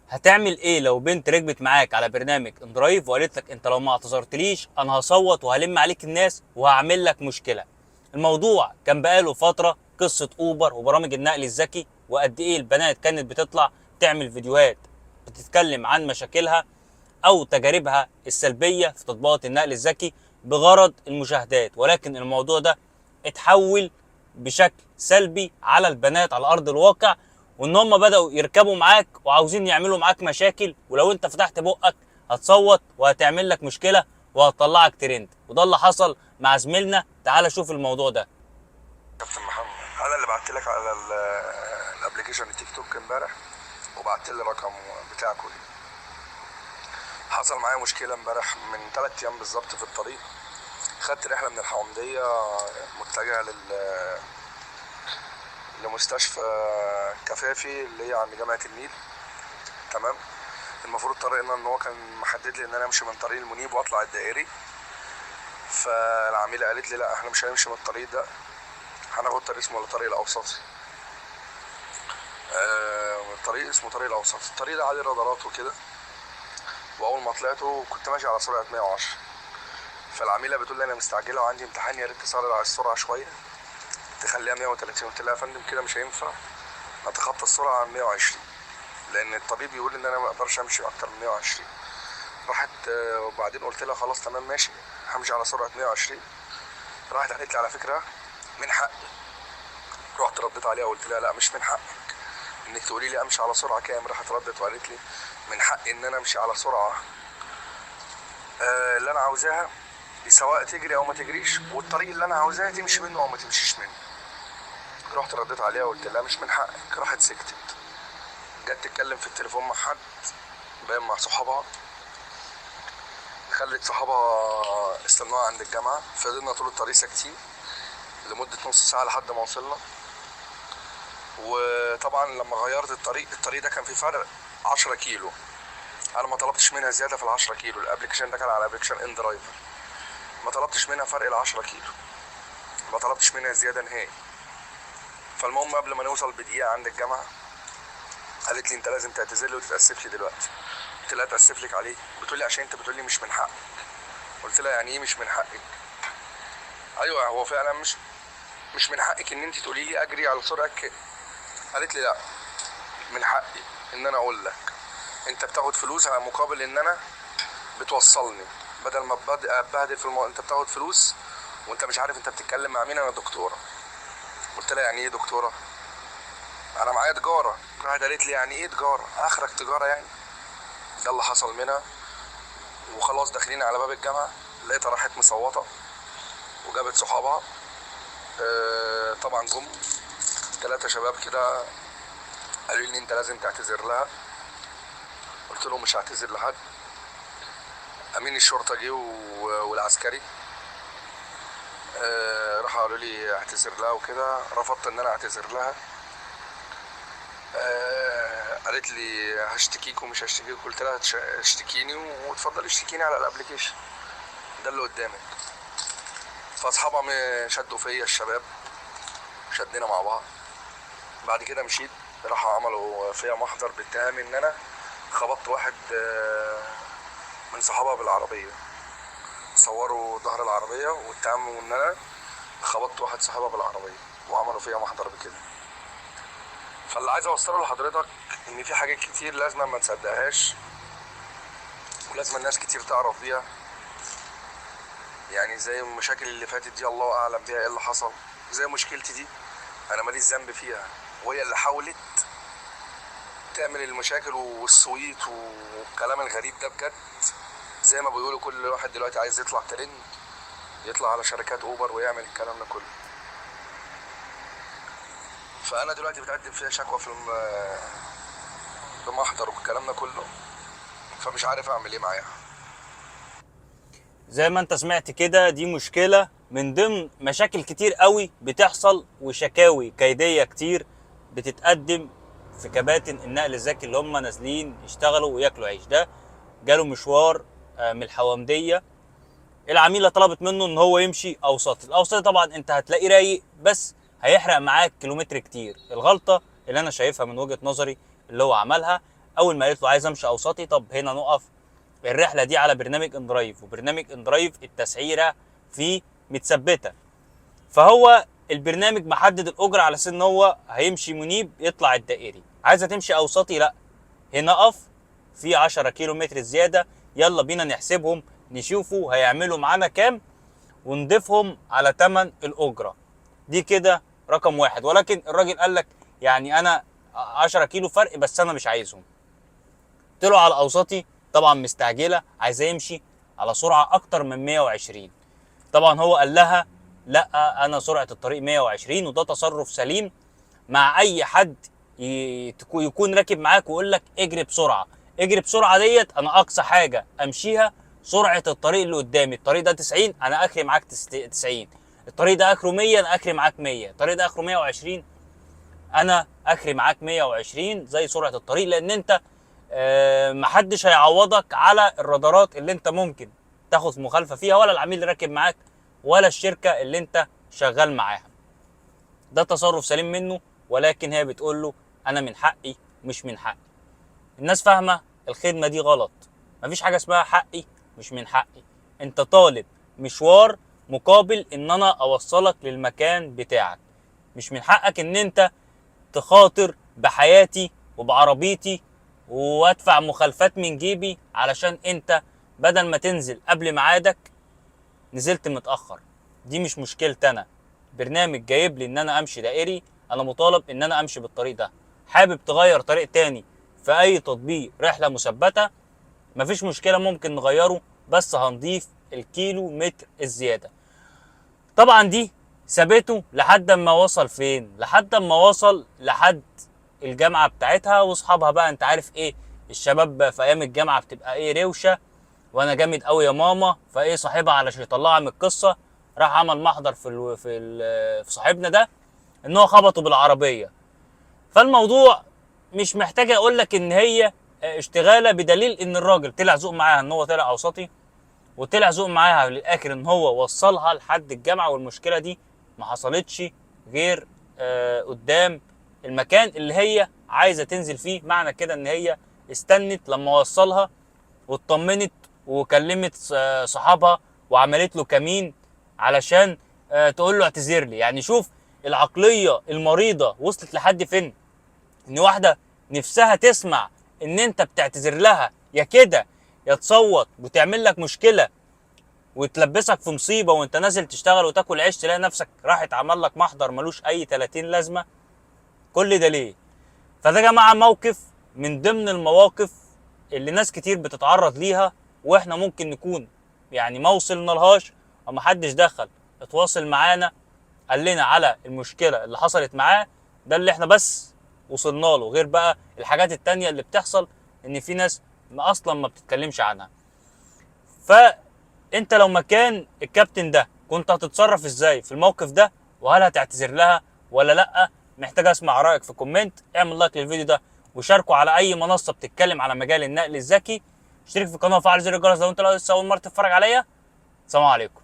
هتعمل ايه لو بنت ركبت معاك على برنامج اندرايف وقالت لك انت لو ما اعتذرتليش انا هصوت وهلم عليك الناس وهعمل لك مشكله؟ الموضوع كان بقاله فتره، قصه اوبر وبرامج النقل الذكي، وقد ايه البنات كانت بتطلع تعمل فيديوهات بتتكلم عن مشاكلها او تجاربها السلبيه في تطبيقات النقل الذكي بغرض المشاهدات. ولكن الموضوع ده اتحول بشكل سلبي على البنات على ارض الواقع، وان هم بداوا يركبوا معاك وعاوزين يعملوا معاك مشاكل، ولو انت فتحت بقك هتصوت وهتعمل لك مشكله وهتطلعك ترند. وده اللي حصل مع زميلنا. تعال شوف الموضوع ده. كابتن محمد، انا اللي بعت لك على الابلكيشن التيك توك امبارح، وبعت لي الرقم بتاعكم. حصل معايا مشكله امبارح من 3 ايام بالظبط في الطريق. خدت رحله من الحومديه متجهه لمستشفى كفافي اللي هي عند جامعه النيل. تمام. المفروض طريقنا ان هو كان محدد لي ان انا امشي من طريق المنيب واطلع الدائري، فالعميله قالت لي لا احنا مش هنمشي من الطريق ده، هناخد طريق اسمه الطريق الاوسطي. طريق اسمه طريق الاوسط. الطريق ده عليه رادارات وكده، واول ما طلعته كنت ماشي على سرعه 110. فالعميله بتقول لي انا مستعجله وعندي امتحان، يا ريت تسرع السرعه شويه تخليها 130. قلت لها يا فندم كده مش هينفع اتخطى السرعه عن 120، لان الطبيب بيقول ان انا ما اقدرش امشي اكتر من 120. راحت وبعدين قلت لها خلاص تمام ماشي همشي على سرعه 120. راحت قالت لي على فكره من حقي. رحت رديت عليها وقلت لها لا مش من حقك انك تقولي لي امشي على سرعه كام. راحت ردت وقالت لي من حقي ان انا امشي على سرعه اللي انا عاوزاها، سواء تجري او ما تجريش، والطريق اللي انا عاوزاها تمشي منه او ما تمشيش منه. رحت رديت عليها وقلت لها مش من حقك. راحت سكتت. جت تتكلم في التليفون مع حد، باين مع صحابها، خلت صحابها استنوها عند الجامعه. فضلنا طول الطريق ساكتين لمده نص ساعه لحد ما وصلنا. وطبعا لما غيرت الطريق ده كان في فرق 10 كيلو. انا ما طلبتش منها زياده في ال 10 كيلو. الابلكيشن ده كان على ابلكيشن ان درايفر، ما طلبتش منها فرق ال 10 كيلو، ما طلبتش منها زياده نهائي. فالمهم قبل ما نوصل بدقيقه عند الجامعه قالت لي انت لازم تعتذر لي وتتاسف لي دلوقتي. قلت لها اتاسف لك عليه؟ بتقول لي عشان انت بتقول لي مش من حقك. قلت لها يعني ايه مش من حقك؟ ايوه هو فعلا مش من حقك ان انت تقولي لي اجري على سرعه كده. قالت لي لا من حقي ان انا اقول لك انت بتاخد فلوس على مقابل ان انا بتوصلني، بدل ما اتبهدل في انت بتاخد فلوس وانت مش عارف انت بتتكلم مع مين. انا دكتوره. قلت لها يعني ايه دكتوره؟ انا معايا تجاره. راحت قالت لي يعني ايه تجاره؟ اخرك تجاره يعني؟ ده اللي حصل منها. وخلاص داخلين على باب الجامعه لقيتها راحت مصوته وجابت صحابها. طبعا جم 3 شباب كده قالوا لي انت لازم تعتذر لها. قلت لهم مش هعتذر لحد. امين الشرطه جه والعسكري راحوا قالوا لي اعتذر لها وكده. رفضت ان انا اعتذر لها. قالت لي هشتكيك ومش هشتكيك. قلت لها اشتكيني وتفضل اشتكيني على الابلكيشن ده اللي قدامك. فاصحابها شدوا فيا الشباب، شدينا مع بعض. بعد كده مشيت، راحوا عملوا فيا محضر باتهام ان انا خبطت واحد من صحابها بالعربيه. صوروا ظهر العربيه واتهموا ان انا خبطت واحد صاحبها بالعربيه وعملوا فيها محضر بكده. فاللي عايز اوصله لحضرتك ان في حاجات كتير لازم ما نصدقهاش، ولازم الناس كتير تعرف بيها. يعني زي المشاكل اللي فاتت دي الله اعلم بيها ايه اللي حصل. زي مشكلتي دي انا ماليش ذنب فيها، وهي اللي حاولت تعمل المشاكل والصويت والكلام الغريب ده بجد. زي ما بيقولوا كل واحد دلوقتي عايز يطلع ترند، يطلع على شركات اوبر ويعمل الكلام ده كله. فانا دلوقتي بتقدم فيها شكوى في محضر والكلام ده كله، فمش عارف اعمل ايه معاها. زي ما انت سمعت كده، دي مشكلة من ضمن مشاكل كتير قوي بتحصل وشكاوي كيدية كتير بتتقدم في كباتن النقل الذكي اللي هم نازلين يشتغلوا وياكلوا عيش. ده جاله مشوار من الحوامدية، العميلة طلبت منه ان هو يمشي اوسطي. الاوسطي طبعا انت هتلاقيه رايق بس هيحرق معاك كيلومتر كتير. الغلطة اللي انا شايفها من وجهة نظري اللي هو عملها، اول ما قالت له عايز امشي اوسطي، طب هنا نقف. الرحله دي على برنامج اندرايف، وبرنامج اندرايف التسعيره فيه متثبته، فهو البرنامج محدد الاجره على اساس ان هو هيمشي منيب يطلع الدائري. عايزه تمشي اوسطي، لا هنا اقف في 10 كيلو متر زياده، يلا بينا نحسبهم نشوفوا هيعملوا معانا كام ونضيفهم على ثمن الاجره دي. كده رقم واحد. ولكن الراجل قال لك يعني انا 10 كيلو فرق بس انا مش عايزهم. طلعوا على الاوسطي طبعا مستعجله، عايزه يمشي على سرعه اكتر من 120. طبعا هو قال لها لا انا سرعه الطريق 120، وده تصرف سليم مع اي حد يكون راكب معاك ويقول لك اجري بسرعه. اجري بسرعه ديت انا اقصى حاجه امشيها سرعه الطريق اللي قدامي. الطريق ده 90 انا اخري معاك 90، الطريق ده اخره 100 انا اخري معاك 100، الطريق ده اخره 120 انا اخري معاك 120 زي سرعه الطريق. لان انت محدش هيعوضك على الرادارات اللي انت ممكن تاخد مخالفه فيها، ولا العميل اللي راكب معاك، ولا الشركه اللي انت شغال معاها. ده تصرف سليم منه، ولكن هي بتقول له انا من حقي مش من حقي. الناس فاهمه الخدمه دي غلط. مفيش حاجه اسمها حقي مش من حقي. انت طالب مشوار مقابل ان انا اوصلك للمكان بتاعك. مش من حقك ان انت تخاطر بحياتي وبعربيتي وادفع مخالفات من جيبي علشان انت بدل ما تنزل قبل ميعادك نزلت متاخر. دي مش مشكلتي انا. برنامج جايب لي ان انا امشي دائري، انا مطالب ان انا امشي بالطريق ده. حابب تغير طريق تاني في اي تطبيق رحله مثبته مفيش مشكله، ممكن نغيره، بس هنضيف الكيلو متر الزياده. طبعا دي سابته لحد ما وصل فين؟ لحد ما وصل لحد الجامعه بتاعتها واصحابها. بقى انت عارف ايه الشباب في ايام الجامعه بتبقى ايه، روشه وانا جامد قوي يا ماما. فايه صاحبها علشان يطلعها من القصه راح عمل محضر في صاحبنا ده ان هو خبطه بالعربيه. فالموضوع مش محتاج اقول لك ان هي اشتغاله، بدليل ان الراجل طلع ذوق معاها ان هو طلع اوسطي، وطلع ذوق معاها للاخر ان هو وصلها لحد الجامعه. والمشكله دي ما حصلتش غير قدام المكان اللي هي عايزه تنزل فيه. معنى كده ان هي استنت لما وصلها واطمنت وكلمت صحابها وعملت له كمين علشان تقول له اعتذر لي. يعني شوف العقليه المريضه وصلت لحد فين، ان واحده نفسها تسمع ان انت بتعتذر لها يا كده يا تصوت وتعمل لك مشكله وتلبسك في مصيبه وانت نازل تشتغل وتاكل عيش، تلاقي نفسك راحت عمل لك محضر ملوش اي 30 لازمه. كل ده ليه؟ فده يا جماعه موقف من ضمن المواقف اللي ناس كتير بتتعرض ليها، واحنا ممكن نكون يعني ما وصلنا لهاش وما حدش دخل اتواصل معانا قال لنا على المشكله اللي حصلت معاه. ده اللي احنا بس وصلنا له، غير بقى الحاجات التانية اللي بتحصل ان في ناس اصلا ما بتتكلمش عنها. فانت لو مكان الكابتن ده كنت هتتصرف ازاي في الموقف ده؟ وهل هتعتذر لها ولا لا؟ محتاج اسمع رايك في كومنت. اعمل لايك للفيديو ده وشاركه على اي منصه بتتكلم على مجال النقل الذكي. اشترك في القناه وفعل زر الجرس لو انت لسه اول مره تتفرج عليا. سلام عليكم.